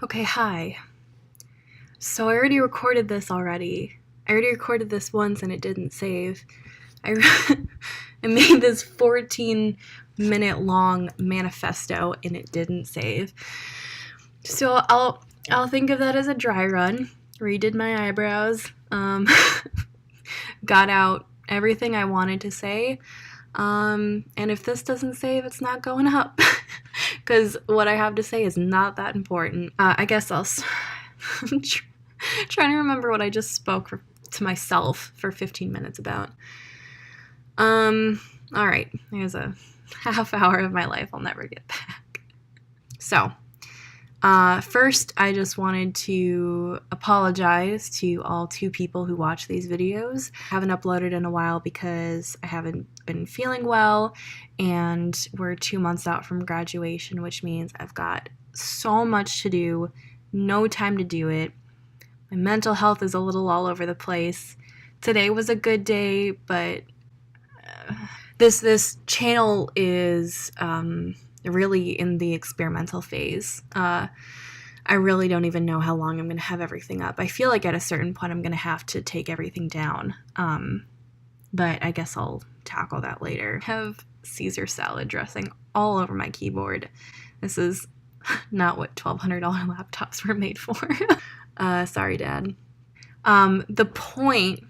Okay, hi. So I already recorded this already. I already recorded this once and it didn't save. I, I made this 14-minute long manifesto and it didn't save. So I'll think of that as a dry run. Redid my eyebrows. Got out everything I wanted to say. And if this doesn't save, it's not going up. Because what I have to say is not that important. I guess I'll trying to remember what I just spoke to myself for 15 minutes about. All right, there's a half hour of my life I'll never get back. So, first, I just wanted to apologize to all 2 people who watch these videos. I haven't uploaded in a while because I haven't been feeling well, and we're 2 months out from graduation, which means I've got so much to do, no time to do it. My mental health is a little all over the place. Today was a good day, but this channel is really in the experimental phase. I really don't even know how long I'm going to have everything up. I feel like at a certain point I'm going to have to take everything down. But I guess I'll tackle that later. I have Caesar salad dressing all over my keyboard. This is not what $1,200 laptops were made for. Sorry, Dad. The point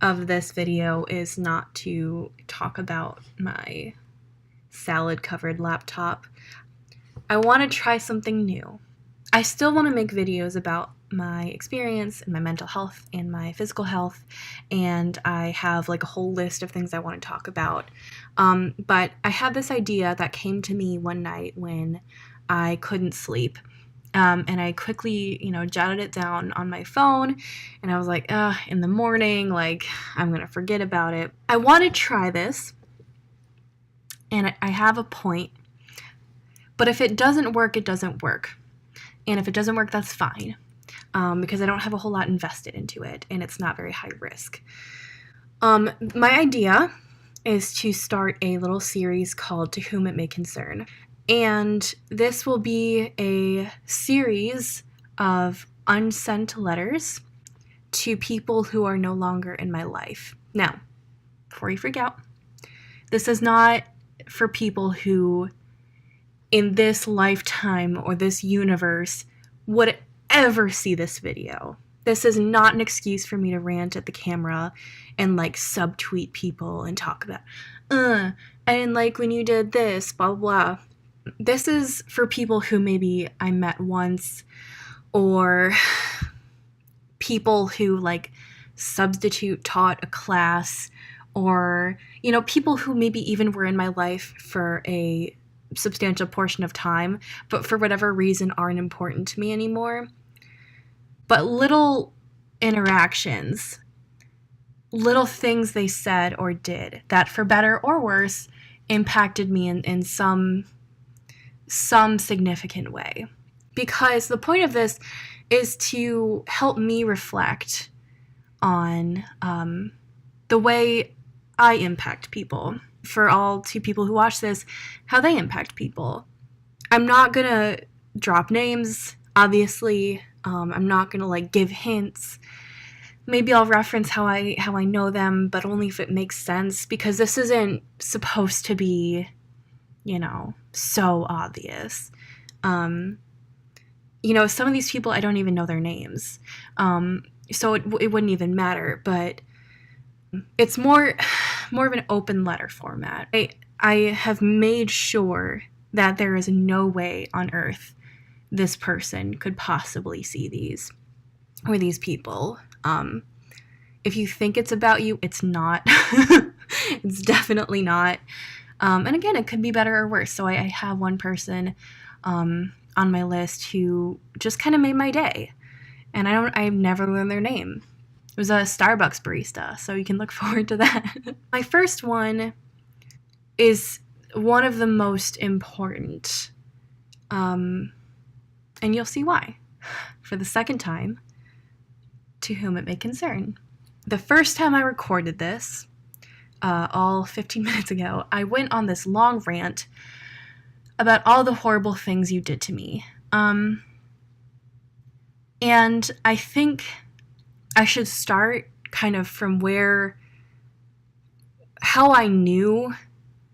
of this video is not to talk about my salad-covered laptop. I want to try something new. I still want to make videos about my experience and my mental health and my physical health, and I have like a whole list of things I want to talk about. But I had this idea that came to me one night when I couldn't sleep. And I quickly, jotted it down on my phone, and I was like, in the morning, like, I'm going to forget about it. I want to try this, and I have a point, but if it doesn't work, it doesn't work. And if it doesn't work, that's fine, because I don't have a whole lot invested into it, and it's not very high risk. My idea is to start a little series called To Whom It May Concern. And this will be a series of unsent letters to people who are no longer in my life. Now, before you freak out, this is not for people who in this lifetime or this universe would ever see this video. This is not an excuse for me to rant at the camera and like subtweet people and talk about, I didn't like when you did this, blah, blah, blah. This is for people who maybe I met once, or people who like substitute taught a class, or, people who maybe even were in my life for a substantial portion of time, but for whatever reason aren't important to me anymore. But little interactions, little things they said or did that, for better or worse, impacted me in some significant way. Because the point of this is to help me reflect on the way I impact people. For all 2 people who watch this, how they impact people. I'm not gonna drop names, obviously. I'm not gonna like give hints. Maybe I'll reference how I know them, but only if it makes sense, because this isn't supposed to be, so obvious. Some of these people I don't even know their names, so it wouldn't even matter. But it's more of an open letter format. I have made sure that there is no way on earth this person could possibly see these or these people. If you think it's about you, it's not. It's definitely not. And again, it could be better or worse. So I have one person on my list who just kind of made my day, and I've never learned their name. It was a Starbucks barista, so you can look forward to that. My first one is one of the most important, and you'll see why. For the second time, To Whom It May Concern. The first time I recorded this, all 15 minutes ago, I went on this long rant about all the horrible things you did to me. And I think I should start kind of from how I knew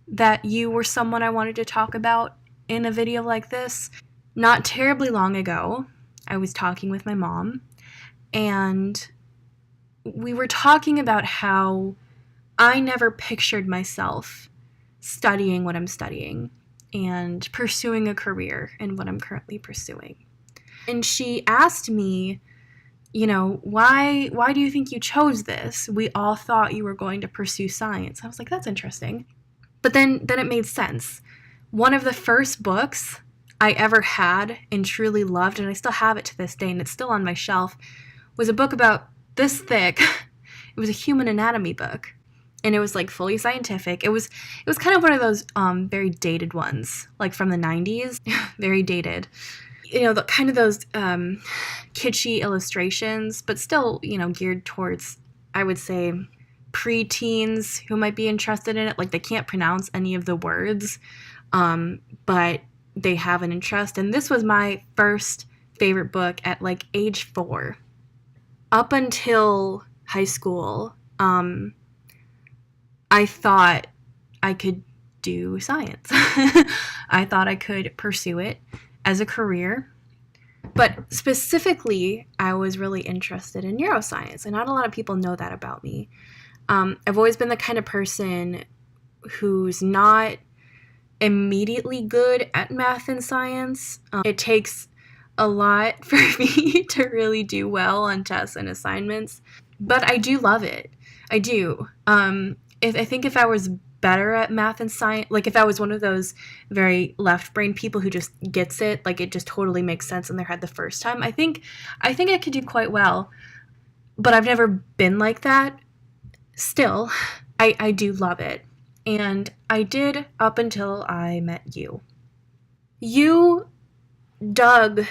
that you were someone I wanted to talk about in a video like this. Not terribly long ago, I was talking with my mom, and we were talking about how I never pictured myself studying what I'm studying and pursuing a career in what I'm currently pursuing. And she asked me, why do you think you chose this? We all thought you were going to pursue science. I was like, that's interesting. But then it made sense. One of the first books I ever had and truly loved, and I still have it to this day, and it's still on my shelf, was a book about this thick. It was a human anatomy book, and it was like fully scientific. It was kind of one of those very dated ones, like from the 90s, very dated. The kind of those kitschy illustrations, but still, geared towards, I would say, preteens who might be interested in it. Like, they can't pronounce any of the words, but they have an interest. And this was my first favorite book at like age 4. Up until high school, I thought I could do science. I thought I could pursue it as a career. But specifically, I was really interested in neuroscience, and not a lot of people know that about me. I've always been the kind of person who's not immediately good at math and science. It takes a lot for me to really do well on tests and assignments, but I do love it. I do. I think if I was better at math and science, like if I was one of those very left brain people who just gets it, like it just totally makes sense in their head the first time, I think I could do quite well. But I've never been like that. Still, I do love it. And I did up until I met you. You dug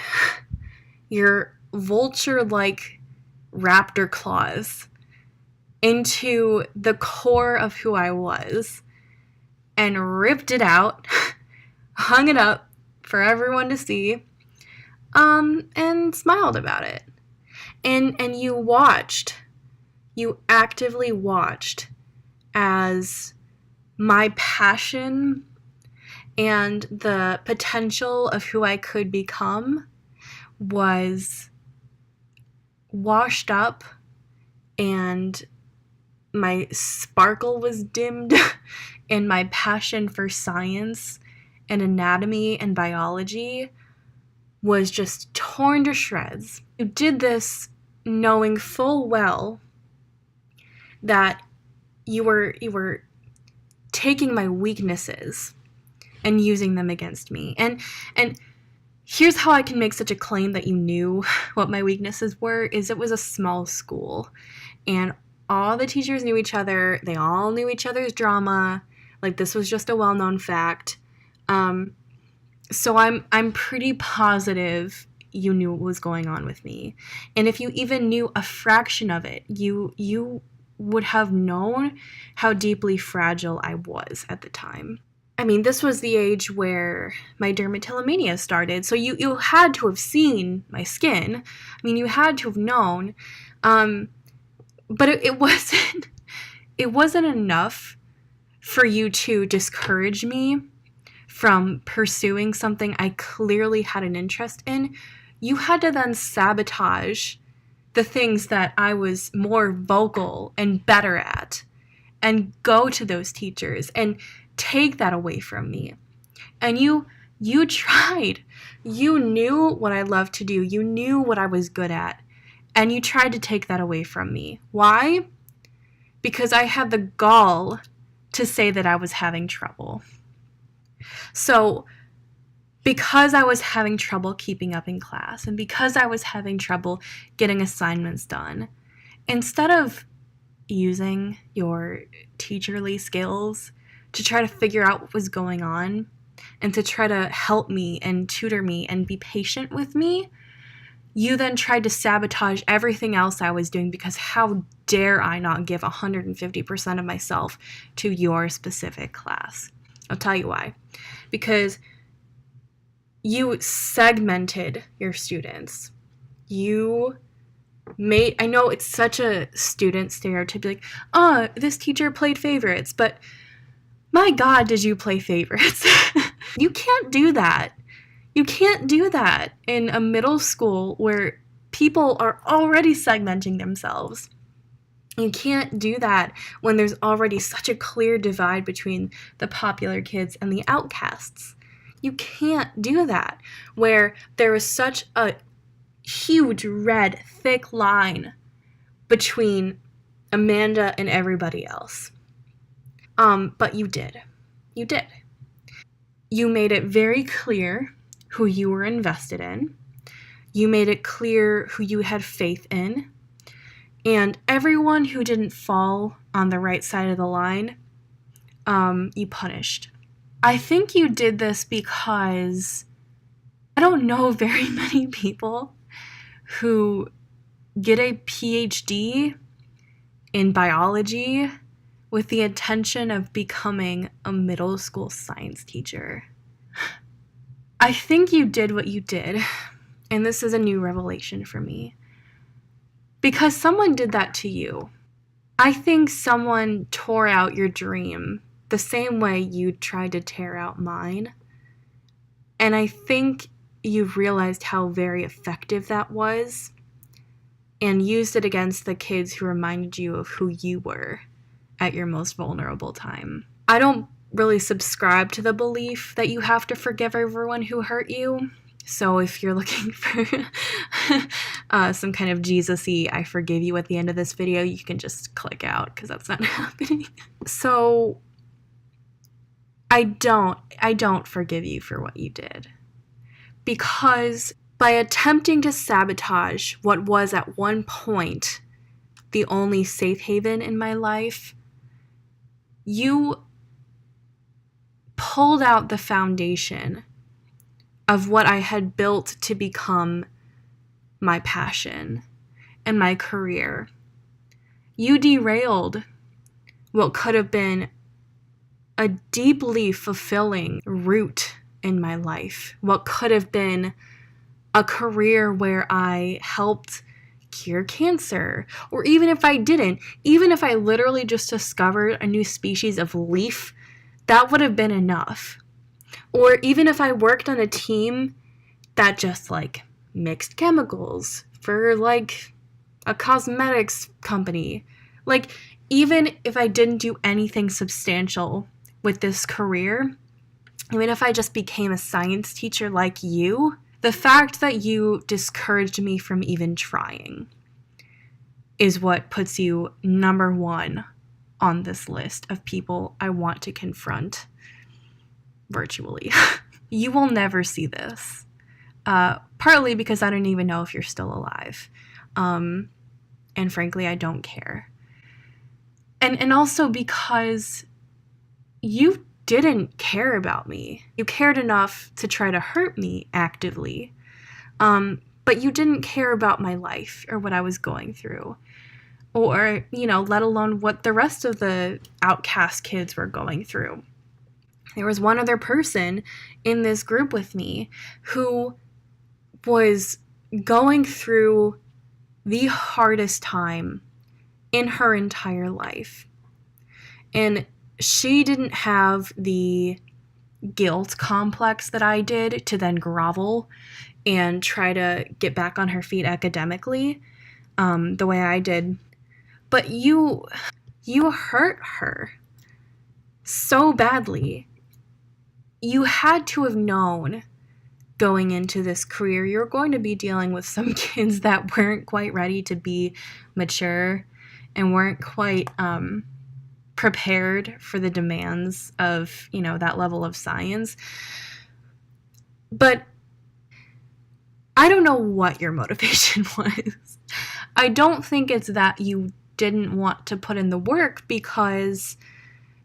your vulture-like raptor claws into the core of who I was and ripped it out, hung it up for everyone to see, and smiled about it. And you actively watched as my passion and the potential of who I could become was washed up, and my sparkle was dimmed, and my passion for science and anatomy and biology was just torn to shreds. You did this knowing full well that you were taking my weaknesses and using them against me. And here's how I can make such a claim that you knew what my weaknesses were, is it was a small school, and all the teachers knew each other. They all knew each other's drama. Like, this was just a well-known fact. So I'm pretty positive you knew what was going on with me. And if you even knew a fraction of it, you would have known how deeply fragile I was at the time. I mean, this was the age where my dermatillomania started, so you had to have seen my skin. I mean, you had to have known. But it wasn't enough for you to discourage me from pursuing something I clearly had an interest in. You had to then sabotage the things that I was more vocal and better at, and go to those teachers and take that away from me. And you tried. You knew what I loved to do. You knew what I was good at. And you tried to take that away from me. Why? Because I had the gall to say that I was having trouble. So, because I was having trouble keeping up in class, and because I was having trouble getting assignments done, instead of using your teacherly skills to try to figure out what was going on and to try to help me and tutor me and be patient with me, you then tried to sabotage everything else I was doing, because how dare I not give 150% of myself to your specific class? I'll tell you why. Because you segmented your students. You made, I know it's such a student stereotype, like, oh, this teacher played favorites, but my God, did you play favorites? You can't do that. You can't do that in a middle school where people are already segmenting themselves. You can't do that when there's already such a clear divide between the popular kids and the outcasts. You can't do that where there is such a huge red, thick line between Amanda and everybody else. But you did. You did. You made it very clear who you were invested in. You made it clear who you had faith in. And everyone who didn't fall on the right side of the line, you punished. I think you did this because I don't know very many people who get a PhD in biology with the intention of becoming a middle school science teacher. I think you did what you did, and this is a new revelation for me, because someone did that to you. I think someone tore out your dream the same way you tried to tear out mine. And I think you've realized how very effective that was and used it against the kids who reminded you of who you were at your most vulnerable time. I don't really subscribe to the belief that you have to forgive everyone who hurt you. So if you're looking for some kind of Jesus-y I forgive you at the end of this video, you can just click out because that's not happening. So I don't forgive you for what you did. Because by attempting to sabotage what was at one point the only safe haven in my life, you pulled out the foundation of what I had built to become my passion and my career. You derailed what could have been a deeply fulfilling route in my life, what could have been a career where I helped cure cancer, or even if I didn't, even if I literally just discovered a new species of leaf, that would have been enough. Or even if I worked on a team that just like mixed chemicals for like a cosmetics company. Like even if I didn't do anything substantial with this career, even if I just became a science teacher like you, the fact that you discouraged me from even trying is what puts you number one on this list of people I want to confront virtually. You will never see this. Partly because I don't even know if you're still alive. And frankly, I don't care. And also because you didn't care about me. You cared enough to try to hurt me actively. But you didn't care about my life or what I was going through. Or, let alone what the rest of the outcast kids were going through. There was one other person in this group with me who was going through the hardest time in her entire life. And she didn't have the guilt complex that I did to then grovel and try to get back on her feet academically, the way I did. But you hurt her so badly. You had to have known going into this career you're going to be dealing with some kids that weren't quite ready to be mature and weren't quite prepared for the demands of, that level of science. But I don't know what your motivation was. I don't think it's that you didn't want to put in the work, because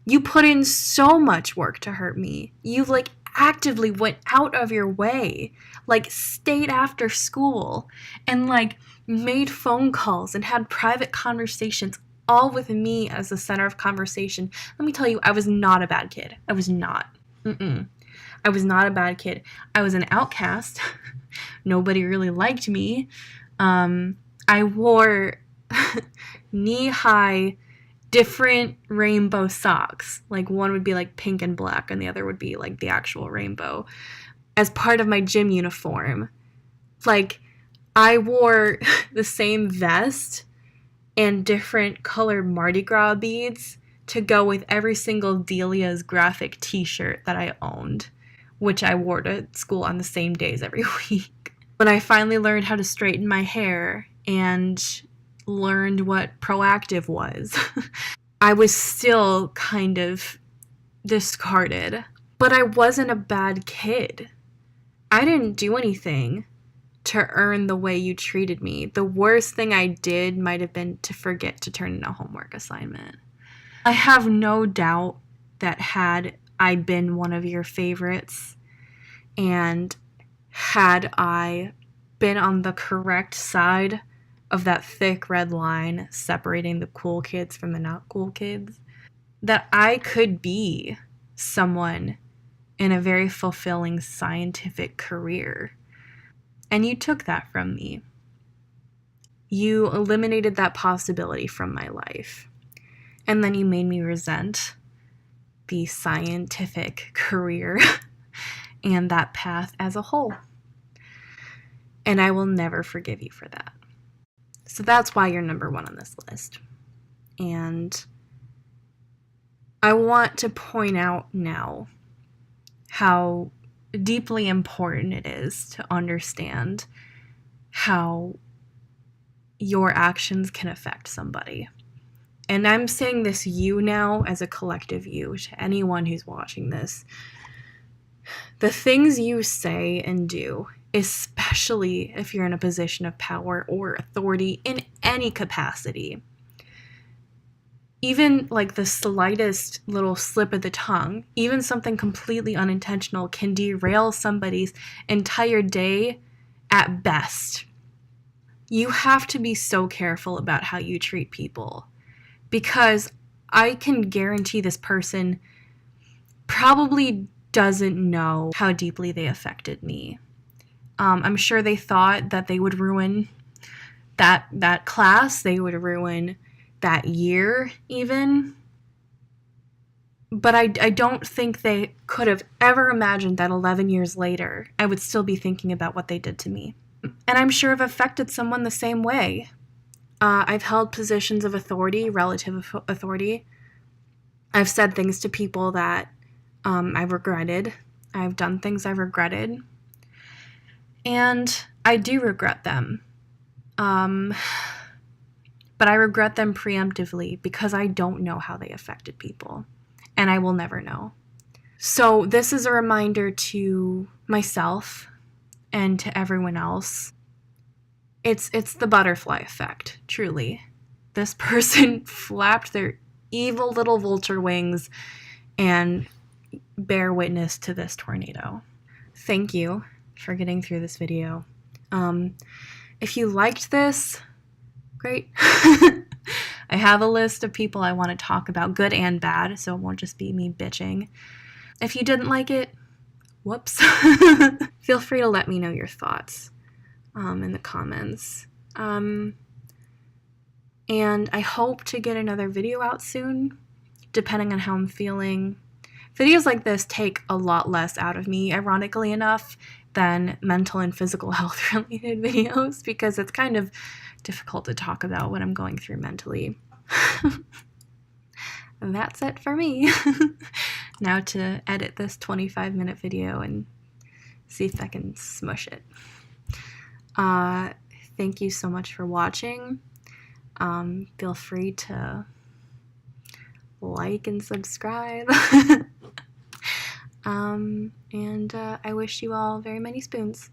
you put in so much work to hurt me. You actively went out of your way, stayed after school and made phone calls and had private conversations, all with me as the center of conversation. Let me tell you, I was not a bad kid. I was not. I was not a bad kid. I was an outcast. Nobody really liked me. I wore knee-high different rainbow socks. Like one would be like pink and black and the other would be like the actual rainbow as part of my gym uniform. Like I wore the same vest and different colored Mardi Gras beads to go with every single Delia's graphic t-shirt that I owned, which I wore to school on the same days every week. When I finally learned how to straighten my hair and learned what proactive was, I was still kind of discarded. But I wasn't a bad kid. I didn't do anything to earn the way you treated me. The worst thing I did might have been to forget to turn in a homework assignment. I have no doubt that had I been one of your favorites and had I been on the correct side of that thick red line separating the cool kids from the not cool kids, that I could be someone in a very fulfilling scientific career. And you took that from me. You eliminated that possibility from my life. And then you made me resent the scientific career and that path as a whole. And I will never forgive you for that. So that's why you're number one on this list. And I want to point out now how deeply important it is to understand how your actions can affect somebody. And I'm saying this you now as a collective you to anyone who's watching this. The things you say and do, especially if you're in a position of power or authority in any capacity, even like the slightest little slip of the tongue, even something completely unintentional can derail somebody's entire day at best. You have to be so careful about how you treat people, because I can guarantee this person probably doesn't know how deeply they affected me. I'm sure they thought that they would ruin that class, they would ruin that year even. But I don't think they could have ever imagined that 11 years later, I would still be thinking about what they did to me. And I'm sure I've affected someone the same way. I've held positions of authority, relative authority. I've said things to people that I've regretted. I've done things I've regretted. And I do regret them. But I regret them preemptively because I don't know how they affected people. And I will never know. So this is a reminder to myself and to everyone else. It's the butterfly effect, truly. This person flapped their evil little vulture wings and bear witness to this tornado. Thank you for getting through this video. If you liked this, great. I have a list of people I want to talk about, good and bad, so it won't just be me bitching. If you didn't like it, whoops. Feel free to let me know your thoughts in the comments. And I hope to get another video out soon, depending on how I'm feeling. Videos like this take a lot less out of me, ironically enough, than mental and physical health related videos, because it's kind of difficult to talk about what I'm going through mentally. And that's it for me. Now to edit this 25-minute video and see if I can smush it. Thank you so much for watching. Feel free to like and subscribe. And I wish you all very many spoons.